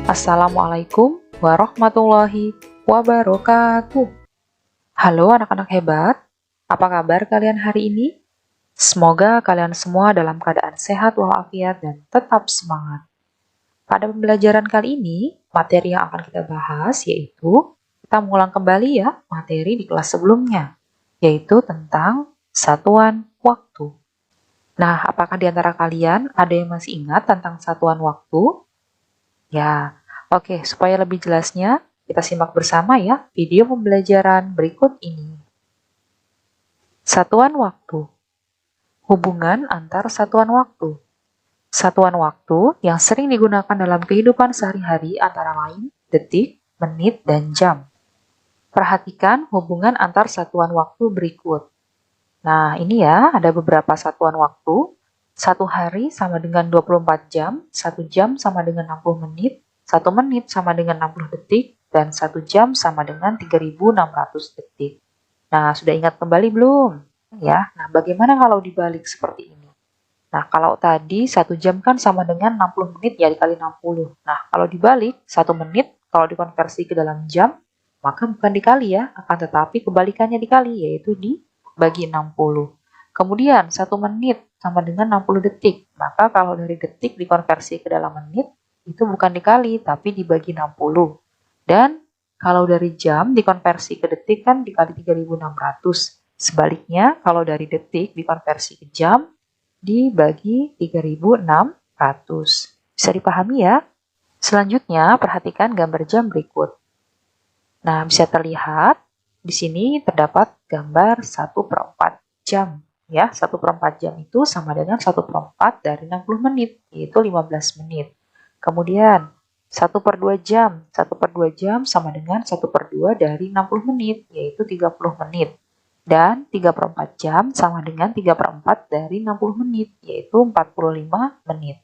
Assalamualaikum warahmatullahi wabarakatuh. Halo anak-anak hebat, apa kabar kalian hari ini? Semoga kalian semua dalam keadaan sehat walafiat dan tetap semangat. Pada pembelajaran kali ini, materi yang akan kita bahas yaitu kita mengulang kembali ya materi di kelas sebelumnya, yaitu tentang satuan waktu. Nah, apakah di antara kalian ada yang masih ingat tentang satuan waktu? Ya, oke, supaya lebih jelasnya, kita simak bersama ya video pembelajaran berikut ini. Satuan waktu. Hubungan antar satuan waktu. Satuan waktu yang sering digunakan dalam kehidupan sehari-hari antara lain detik, menit, dan jam. Perhatikan hubungan antar satuan waktu berikut. Nah, ini ya, ada beberapa satuan waktu. 1 hari sama dengan 24 jam, 1 jam sama dengan 60 menit, 1 menit sama dengan 60 detik, dan 1 jam sama dengan 3.600 detik. Nah, sudah ingat kembali belum? Ya, nah bagaimana kalau dibalik seperti ini? Nah, kalau tadi 1 jam kan sama dengan 60 menit ya dikali 60. Nah, kalau dibalik 1 menit, kalau dikonversi ke dalam jam, maka bukan dikali ya, akan tetapi kebalikannya dikali, yaitu dibagi 60. Kemudian 1 menit sama dengan 60 detik. Maka kalau dari detik dikonversi ke dalam menit, itu bukan dikali, tapi dibagi 60. Dan kalau dari jam dikonversi ke detik kan dikali 3.600. Sebaliknya, kalau dari detik dikonversi ke jam, dibagi 3.600. Bisa dipahami ya? Selanjutnya, perhatikan gambar jam berikut. Nah, bisa terlihat di sini terdapat gambar 1/4 jam. Ya, 1/4 jam itu sama dengan 1/4 dari 60 menit, yaitu 15 menit. Kemudian, 1/2 jam. 1/2 jam sama dengan 1/2 dari 60 menit, yaitu 30 menit. Dan 3/4 jam sama dengan 3/4 dari 60 menit, yaitu 45 menit.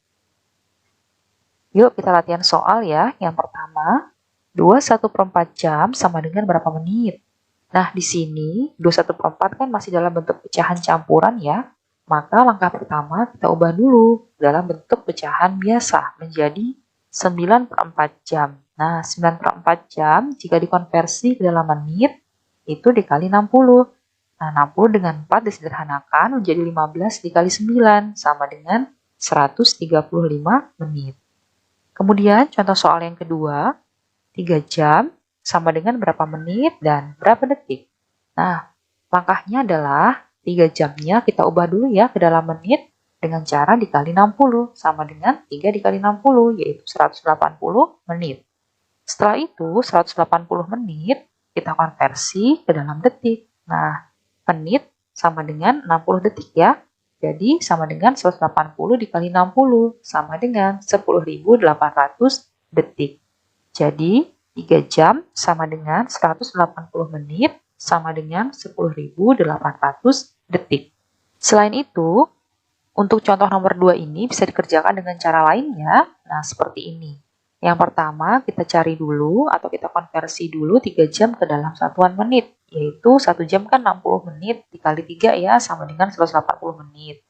Yuk kita latihan soal ya. Yang pertama, 2/1/4 jam sama dengan berapa menit? Nah, di sini 2/1/4 kan masih dalam bentuk pecahan campuran ya. Maka langkah pertama kita ubah dulu dalam bentuk pecahan biasa menjadi 9/4 jam. Nah, 9/4 jam jika dikonversi ke dalam menit itu dikali 60. Nah, 60 dengan 4 disederhanakan menjadi 15 dikali 9 sama dengan 135 menit. Kemudian contoh soal yang kedua, 3 jam sama dengan berapa menit dan berapa detik. Nah, langkahnya adalah 3 jamnya kita ubah dulu ya ke dalam menit dengan cara dikali 60 sama dengan 3 dikali 60 yaitu 180 menit. Setelah itu 180 menit kita konversi ke dalam detik. Nah, menit sama dengan 60 detik ya. Jadi sama dengan 180 dikali 60 sama dengan 10.800 detik. Jadi 3 jam sama dengan 180 menit sama dengan 10.800 detik. Selain itu, untuk contoh nomor 2 ini bisa dikerjakan dengan cara lain ya. Nah, seperti ini. Yang pertama, kita cari dulu atau kita konversi dulu 3 jam ke dalam satuan menit. Yaitu 1 jam kan 60 menit dikali 3 ya sama dengan 180 menit.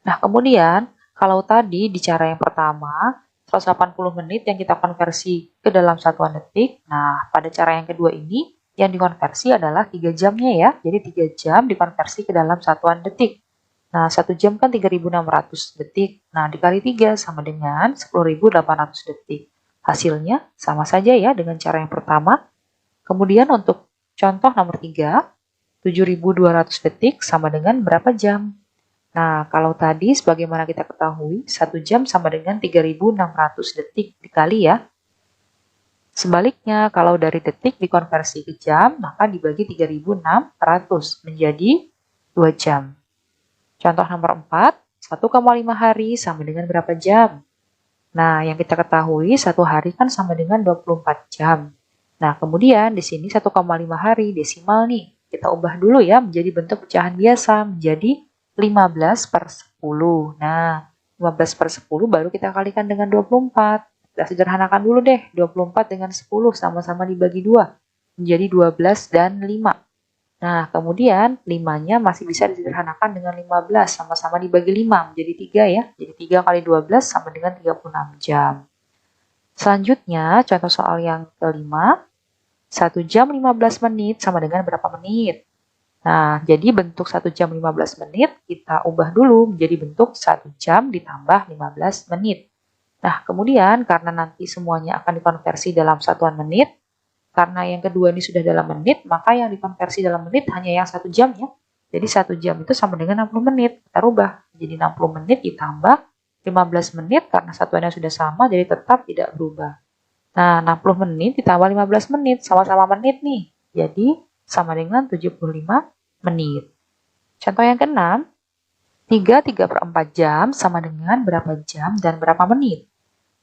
Nah, kemudian kalau tadi di cara yang pertama, 180 menit yang kita konversi ke dalam satuan detik. Nah, pada cara yang kedua ini, yang dikonversi adalah 3 jamnya ya. Jadi 3 jam dikonversi ke dalam satuan detik. Nah, 1 jam kan 3.600 detik. Nah, dikali 3 sama dengan 10.800 detik. Hasilnya sama saja ya dengan cara yang pertama. Kemudian untuk contoh nomor 3, 7.200 detik sama dengan berapa jam? Nah, kalau tadi sebagaimana kita ketahui, 1 jam sama dengan 3.600 detik dikali ya. Sebaliknya, kalau dari detik dikonversi ke jam, maka dibagi 3.600 menjadi 2 jam. Contoh nomor 4, 1,5 hari sama dengan berapa jam? Nah, yang kita ketahui 1 hari kan sama dengan 24 jam. Nah, kemudian di sini 1,5 hari desimal nih. Kita ubah dulu ya menjadi bentuk pecahan biasa menjadi 15/10. Nah, 15/10 baru kita kalikan dengan 24. Kita sederhanakan dulu deh, 24 dengan 10 sama-sama dibagi 2. Menjadi 12 dan 5. Nah, kemudian 5-nya masih bisa disederhanakan dengan 15. Sama-sama dibagi 5 menjadi 3 ya. Jadi 3 kali 12 sama dengan 36 jam. Selanjutnya, contoh soal yang kelima, 1 jam 15 menit sama dengan berapa menit? Nah, jadi bentuk 1 jam 15 menit kita ubah dulu menjadi bentuk 1 jam ditambah 15 menit. Nah, kemudian karena nanti semuanya akan dikonversi dalam satuan menit, karena yang kedua ini sudah dalam menit, maka yang dikonversi dalam menit hanya yang 1 jam ya. Jadi 1 jam itu sama dengan 60 menit. Kita rubah jadi 60 menit ditambah 15 menit karena satuannya sudah sama, jadi tetap tidak berubah. Nah, 60 menit ditambah 15 menit, sama-sama menit nih. Jadi, sama dengan 75 menit. Contoh yang keenam, 3/4 jam sama dengan berapa jam dan berapa menit?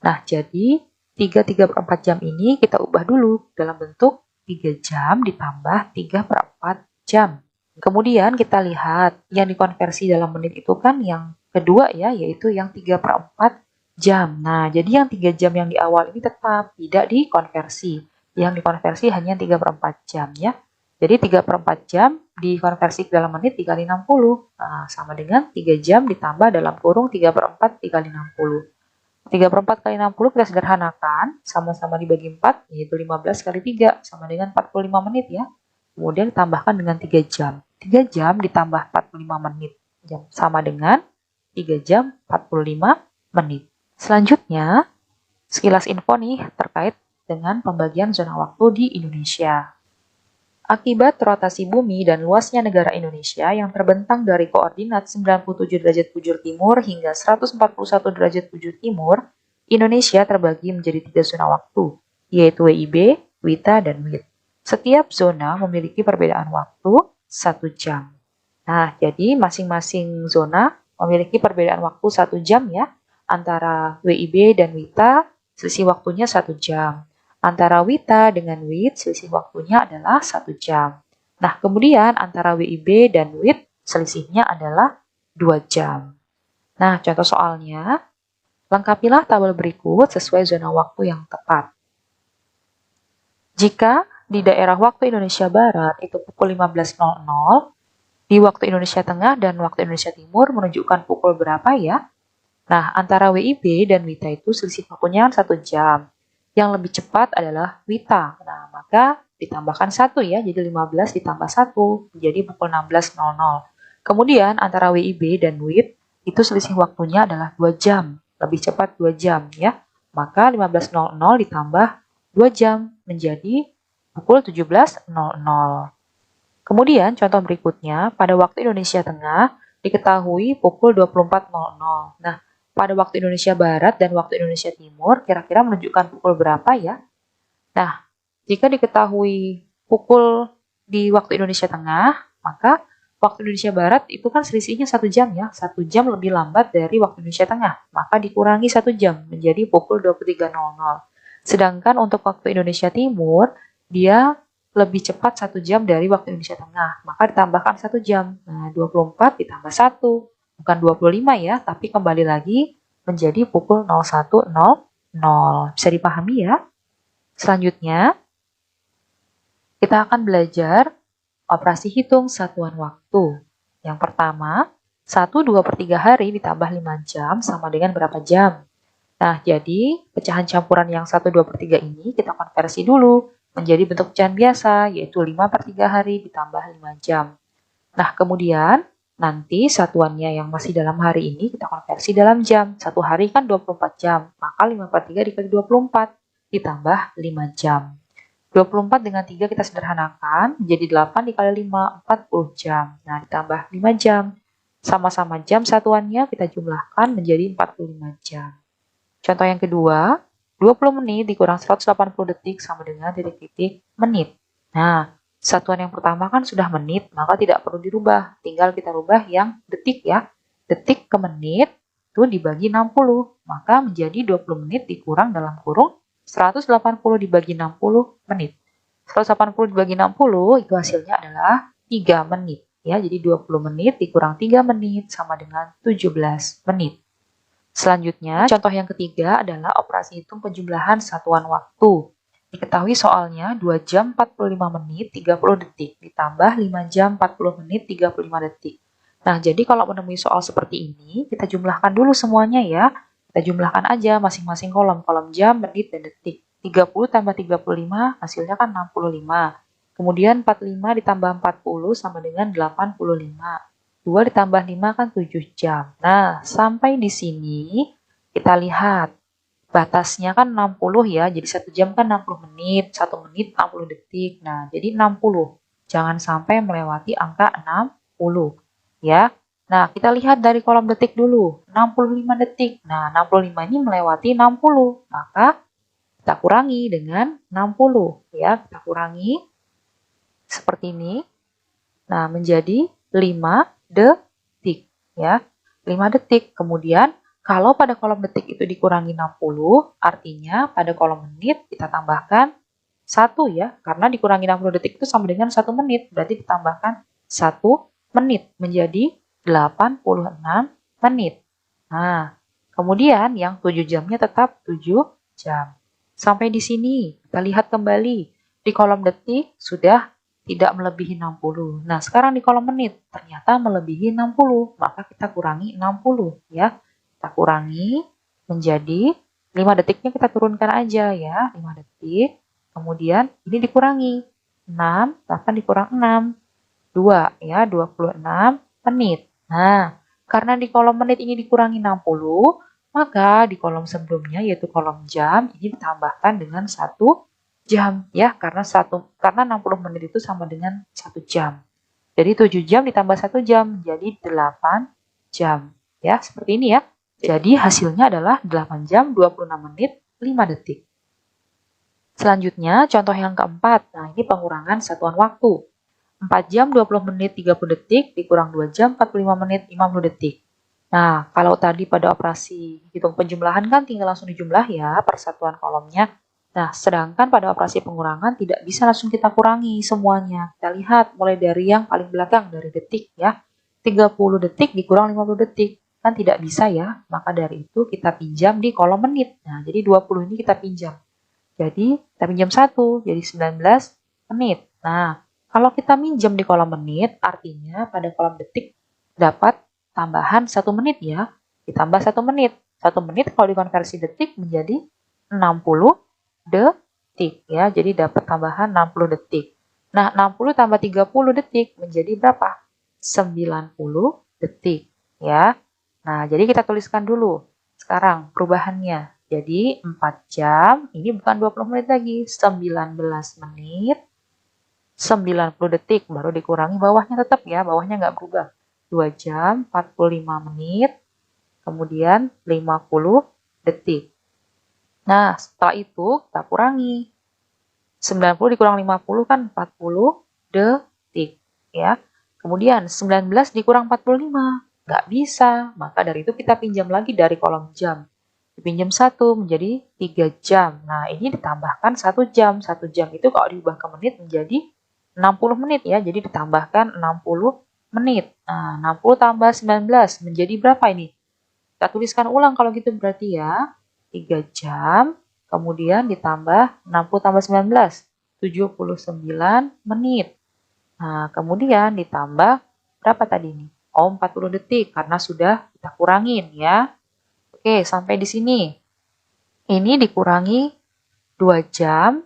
Nah, jadi 3/4 jam ini kita ubah dulu dalam bentuk 3 jam ditambah 3/4 jam. Kemudian kita lihat yang dikonversi dalam menit itu kan yang kedua ya, yaitu yang 3/4 jam. Nah, jadi yang 3 jam yang di awal ini tetap tidak dikonversi. Yang dikonversi hanya 3/4 jam ya. Jadi 3/4 jam dikonversi ke dalam menit dikali 60. Nah, sama dengan 3 jam ditambah dalam kurung 3/4 dikali 60. 3/4 kali 60 kita sederhanakan, sama-sama dibagi 4, yaitu 15 kali 3, sama dengan 45 menit ya. Kemudian ditambahkan dengan 3 jam. 3 jam ditambah 45 menit, sama dengan 3 jam 45 menit. Selanjutnya, sekilas info nih terkait dengan pembagian zona waktu di Indonesia. Akibat rotasi bumi dan luasnya negara Indonesia yang terbentang dari koordinat 97 derajat bujur timur hingga 141 derajat bujur timur, Indonesia terbagi menjadi 3 zona waktu, yaitu WIB, WITA, dan WIT. Setiap zona memiliki perbedaan waktu 1 jam. Nah, jadi masing-masing zona memiliki perbedaan waktu 1 jam ya. Antara WIB dan WITA, selisih waktunya 1 jam. Antara WITA dengan WIT, selisih waktunya adalah 1 jam. Nah, kemudian antara WIB dan WIT, selisihnya adalah 2 jam. Nah, contoh soalnya, lengkapilah tabel berikut sesuai zona waktu yang tepat. Jika di daerah waktu Indonesia Barat itu pukul 15.00, di waktu Indonesia Tengah dan waktu Indonesia Timur menunjukkan pukul berapa ya? Nah, antara WIB dan WITA itu selisih waktunya 1 jam. Yang lebih cepat adalah WITA. Nah, maka ditambahkan 1 ya, jadi 15 ditambah 1, menjadi pukul 16.00. Kemudian antara WIB dan WIT itu selisih waktunya adalah 2 jam. Lebih cepat 2 jam ya. Maka 15.00 ditambah 2 jam menjadi pukul 17.00. Kemudian contoh berikutnya, pada waktu Indonesia Tengah diketahui pukul 24.00. Nah, pada waktu Indonesia Barat dan waktu Indonesia Timur kira-kira menunjukkan pukul berapa ya? Nah, jika diketahui pukul di waktu Indonesia Tengah, maka waktu Indonesia Barat itu kan selisihnya 1 jam ya, 1 jam lebih lambat dari waktu Indonesia Tengah, maka dikurangi 1 jam menjadi pukul 23.00. Sedangkan untuk waktu Indonesia Timur, dia lebih cepat 1 jam dari waktu Indonesia Tengah, maka ditambahkan 1 jam. Nah, 24 ditambah 1, bukan 25 ya, tapi kembali lagi menjadi pukul 01.00. Bisa dipahami ya? Selanjutnya, kita akan belajar operasi hitung satuan waktu. Yang pertama, 1/2/3 hari ditambah 5 jam sama dengan berapa jam? Nah, jadi pecahan campuran yang 1/2/3 ini kita konversi dulu menjadi bentuk pecahan biasa, yaitu 5/3 hari ditambah 5 jam. Nah, kemudian nanti satuannya yang masih dalam hari ini kita konversi dalam jam. 1 hari kan 24 jam, maka 5/3 dikali 24 ditambah 5 jam. 24 dengan 3 kita sederhanakan, menjadi 8 dikali 5, 40 jam. Nah, ditambah 5 jam. Sama-sama jam satuannya kita jumlahkan menjadi 45 jam. Contoh yang kedua, 20 menit dikurang 180 detik sama dengan titik-titik menit. Nah, satuan yang pertama kan sudah menit, maka tidak perlu dirubah. Tinggal kita rubah yang detik ya. Detik ke menit itu dibagi 60, maka menjadi 20 menit dikurang dalam kurung 180 dibagi 60 menit. 180 dibagi 60 itu hasilnya adalah 3 menit. Ya, jadi 20 menit dikurang 3 menit sama dengan 17 menit. Selanjutnya, contoh yang ketiga adalah operasi hitung penjumlahan satuan waktu. Diketahui soalnya 2 jam 45 menit 30 detik ditambah 5 jam 40 menit 35 detik. Nah, jadi kalau menemui soal seperti ini, kita jumlahkan dulu semuanya ya. Kita jumlahkan aja masing-masing kolom. Kolom jam, menit, dan detik. 30 tambah 35 hasilnya kan 65. Kemudian 45 ditambah 40 sama dengan 85. 2 ditambah 5 kan 7 jam. Nah, sampai di sini kita lihat. Batasnya kan 60 ya, jadi 1 jam kan 60 menit, 1 menit 60 detik. Nah, jadi 60. Jangan sampai melewati angka 60 ya. Nah, kita lihat dari kolom detik dulu, 65 detik. Nah, 65 ini melewati 60, maka kita kurangi dengan 60 ya. Kita kurangi seperti ini. Nah, menjadi 5 detik ya. 5 detik. Kemudian kalau pada kolom detik itu dikurangi 60, artinya pada kolom menit kita tambahkan 1 ya. Karena dikurangi 60 detik itu sama dengan 1 menit. Berarti ditambahkan 1 menit menjadi 86 menit. Nah, kemudian yang 7 jamnya tetap 7 jam. Sampai di sini, kita lihat kembali. Di kolom detik sudah tidak melebihi 60. Nah, sekarang di kolom menit ternyata melebihi 60. Maka kita kurangi 60 ya. Kita kurangi menjadi 5 detiknya kita turunkan aja ya. 5 detik. Kemudian ini dikurangi. 6, 8 dikurang 6. 2 ya, 26 menit. Nah, karena di kolom menit ini dikurangi 60, maka di kolom sebelumnya yaitu kolom jam ini ditambahkan dengan 1 jam ya, karena 60 menit itu sama dengan 1 jam. Jadi 7 jam ditambah 1 jam jadi 8 jam. Ya, seperti ini ya. Jadi hasilnya adalah 8 jam 26 menit 5 detik. Selanjutnya contoh yang keempat. Nah, ini pengurangan satuan waktu. 4 jam 20 menit 30 detik dikurang 2 jam 45 menit 50 detik. Nah, kalau tadi pada operasi hitung penjumlahan kan tinggal langsung dijumlah ya persatuan kolomnya. Nah, sedangkan pada operasi pengurangan tidak bisa langsung kita kurangi semuanya. Kita lihat mulai dari yang paling belakang, dari detik ya. 30 detik dikurang 50 detik. Kan tidak bisa ya, maka dari itu kita pinjam di kolom menit. Nah, jadi 20 ini kita pinjam. Jadi, kita pinjam 1, jadi 19 menit. Nah, kalau kita minjem di kolom menit, artinya pada kolom detik dapat tambahan 1 menit ya. Ditambah 1 menit. 1 menit kalau dikonversi detik menjadi 60 detik ya. Jadi dapat tambahan 60 detik. Nah, 60 tambah 30 detik menjadi berapa? 90 detik ya. Nah, jadi kita tuliskan dulu sekarang perubahannya. Jadi 4 jam, ini bukan 20 menit lagi, 19 menit, 90 detik, baru dikurangi bawahnya tetap ya, bawahnya nggak berubah. 2 jam, 45 menit, kemudian 50 detik. Nah, setelah itu kita kurangi. 90 dikurang 50 kan 40 detik ya. Kemudian 19 dikurang 45, nggak bisa. Maka dari itu kita pinjam lagi dari kolom jam. Dipinjam 1 menjadi 3 jam. Nah, ini ditambahkan 1 jam. 1 jam itu kalau diubah ke menit menjadi 60 menit ya. Jadi ditambahkan 60 menit. Nah, 60 tambah 19 menjadi berapa ini? Kita tuliskan ulang kalau gitu berarti ya. 3 jam, kemudian ditambah 60 tambah 19, 79 menit. Nah, kemudian ditambah berapa tadi ini? Oh, 40 detik karena sudah kita kurangin ya. Oke, sampai di sini. Ini dikurangi 2 jam,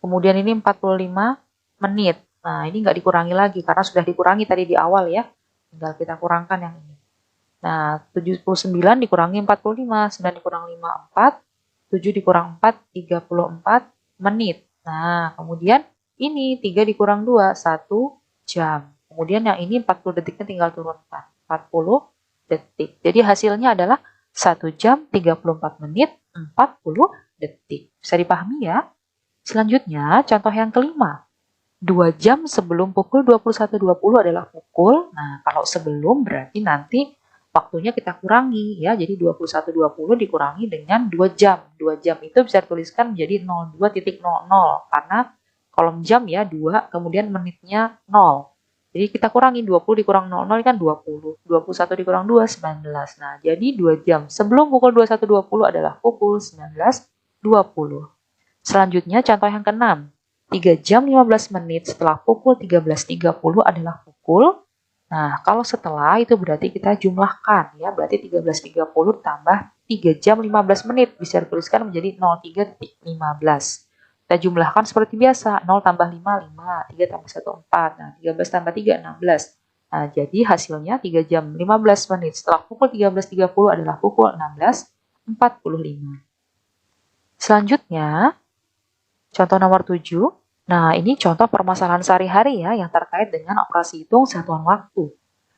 kemudian ini 45 menit. Nah, ini nggak dikurangi lagi karena sudah dikurangi tadi di awal ya. Tinggal kita kurangkan yang ini. Nah, 79 dikurangi 45, 9 dikurang 5, 4, 7 dikurang 4, 34 menit. Nah, kemudian ini 3 dikurang 2, 1 jam. Kemudian yang ini 40 detiknya tinggal turunkan, 40 detik. Jadi hasilnya adalah 1 jam 34 menit 40 detik. Bisa dipahami ya? Selanjutnya, contoh yang kelima. 2 jam sebelum pukul 21.20 adalah pukul. Nah, kalau sebelum berarti nanti waktunya kita kurangi ya. Jadi 21.20 dikurangi dengan 2 jam. 2 jam itu bisa dituliskan menjadi 02.00 karena kolom jam ya 2, kemudian menitnya 0. Jadi kita kurangi 20 dikurang 00 kan 20. 21 dikurang 2, 19. Nah, jadi 2 jam sebelum pukul 21.20 adalah pukul 19.20. Selanjutnya contoh yang ke-6. 3 jam 15 menit setelah pukul 13.30 adalah pukul. Nah, kalau setelah itu berarti kita jumlahkan ya. Berarti 13.30 tambah 3 jam 15 menit. Bisa dituliskan menjadi 03.15. Kita jumlahkan seperti biasa. 0 tambah 5, 5. 3 tambah 1, 4. Nah, 13 tambah 3, 16. Nah, jadi hasilnya 3 jam 15 menit. Setelah pukul 13.30 adalah pukul 16.45. Selanjutnya, contoh nomor 7. Nah, ini contoh permasalahan sehari-hari ya yang terkait dengan operasi hitung satuan waktu.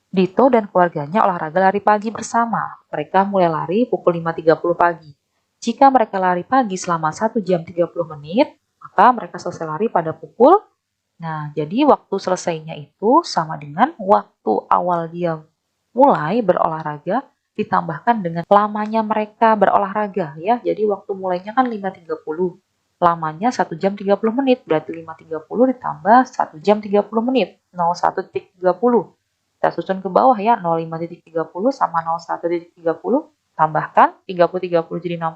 Dito dan keluarganya olahraga lari pagi bersama. Mereka mulai lari pukul 5.30 pagi. Jika mereka lari pagi selama 1 jam 30 menit, maka mereka selesai lari pada pukul. Nah, jadi waktu selesainya itu sama dengan waktu awal dia mulai berolahraga ditambahkan dengan lamanya mereka berolahraga ya. Jadi waktu mulainya kan 5.30. Lamanya 1 jam 30 menit. Berarti 5.30 ditambah 1 jam 30 menit. 01.30. Kita susun ke bawah ya. 05.30 sama 01.30. Tambahkan 30 jadi 60.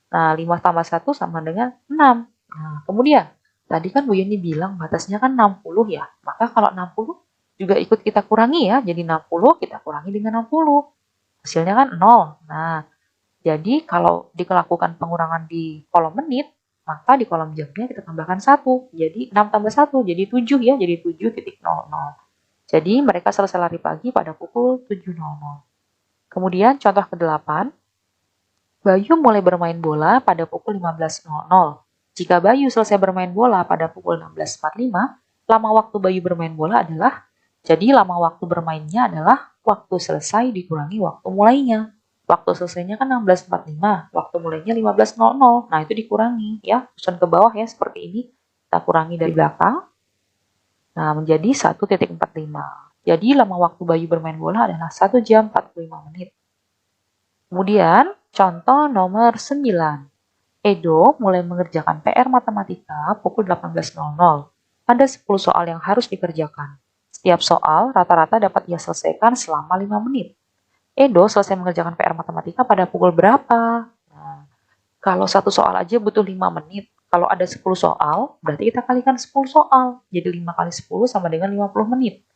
Nah, 5 tambah 1 sama dengan 6. Nah, kemudian tadi kan Bu Yeni bilang batasnya kan 60 ya. Maka kalau 60 juga ikut kita kurangi ya. Jadi 60 kita kurangi dengan 60. Hasilnya kan 0. Nah, jadi kalau dilakukan pengurangan di kolom menit, maka di kolom jamnya kita tambahkan 1. Jadi 6 tambah 1 jadi 7 ya. Jadi 7.00. Jadi mereka selesai lari pagi pada pukul 7.00. Kemudian contoh ke-8. Bayu mulai bermain bola pada pukul 15.00. Jika Bayu selesai bermain bola pada pukul 16.45, lama waktu Bayu bermain bola adalah, jadi lama waktu bermainnya adalah waktu selesai dikurangi waktu mulainya. Waktu selesainya kan 16.45, waktu mulainya 15.00. Nah, itu dikurangi ya, susun ke bawah ya seperti ini. Kita kurangi dari belakang. Nah, menjadi 1.45. Jadi lama waktu Bayu bermain bola adalah 1 jam 45 menit. Kemudian, contoh nomor 9. Edo mulai mengerjakan PR matematika pukul 18.00. Ada 10 soal yang harus dikerjakan. Setiap soal rata-rata dapat ia selesaikan selama 5 menit. Edo selesai mengerjakan PR matematika pada pukul berapa? Nah, kalau satu soal aja butuh 5 menit. Kalau ada 10 soal, berarti kita kalikan 10 soal. Jadi 5 kali 10 sama dengan 50 menit.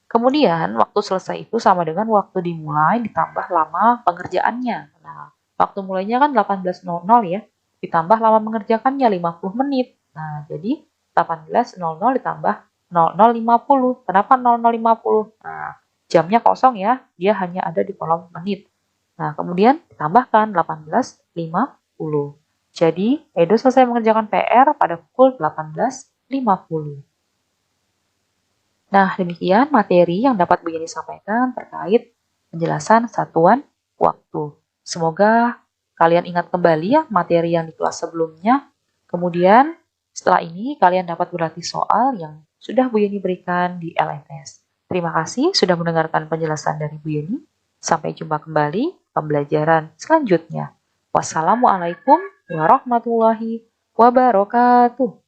Kemudian, waktu selesai itu sama dengan waktu dimulai ditambah lama pengerjaannya. Nah, waktu mulainya kan 18.00 ya. Ditambah lama mengerjakannya 50 menit. Nah, jadi 18.00 ditambah 00.50. Kenapa 00.50? Nah, jamnya kosong ya. Dia hanya ada di kolom menit. Nah, kemudian ditambahkan 18.50. Jadi, Edo selesai mengerjakan PR pada pukul 18.50. Nah, demikian materi yang dapat Bu Yeni sampaikan terkait penjelasan satuan waktu. Semoga kalian ingat kembali ya materi yang di kelas sebelumnya. Kemudian setelah ini kalian dapat berlatih soal yang sudah Bu Yeni berikan di LMS. Terima kasih sudah mendengarkan penjelasan dari Bu Yeni. Sampai jumpa kembali pembelajaran selanjutnya. Wassalamualaikum warahmatullahi wabarakatuh.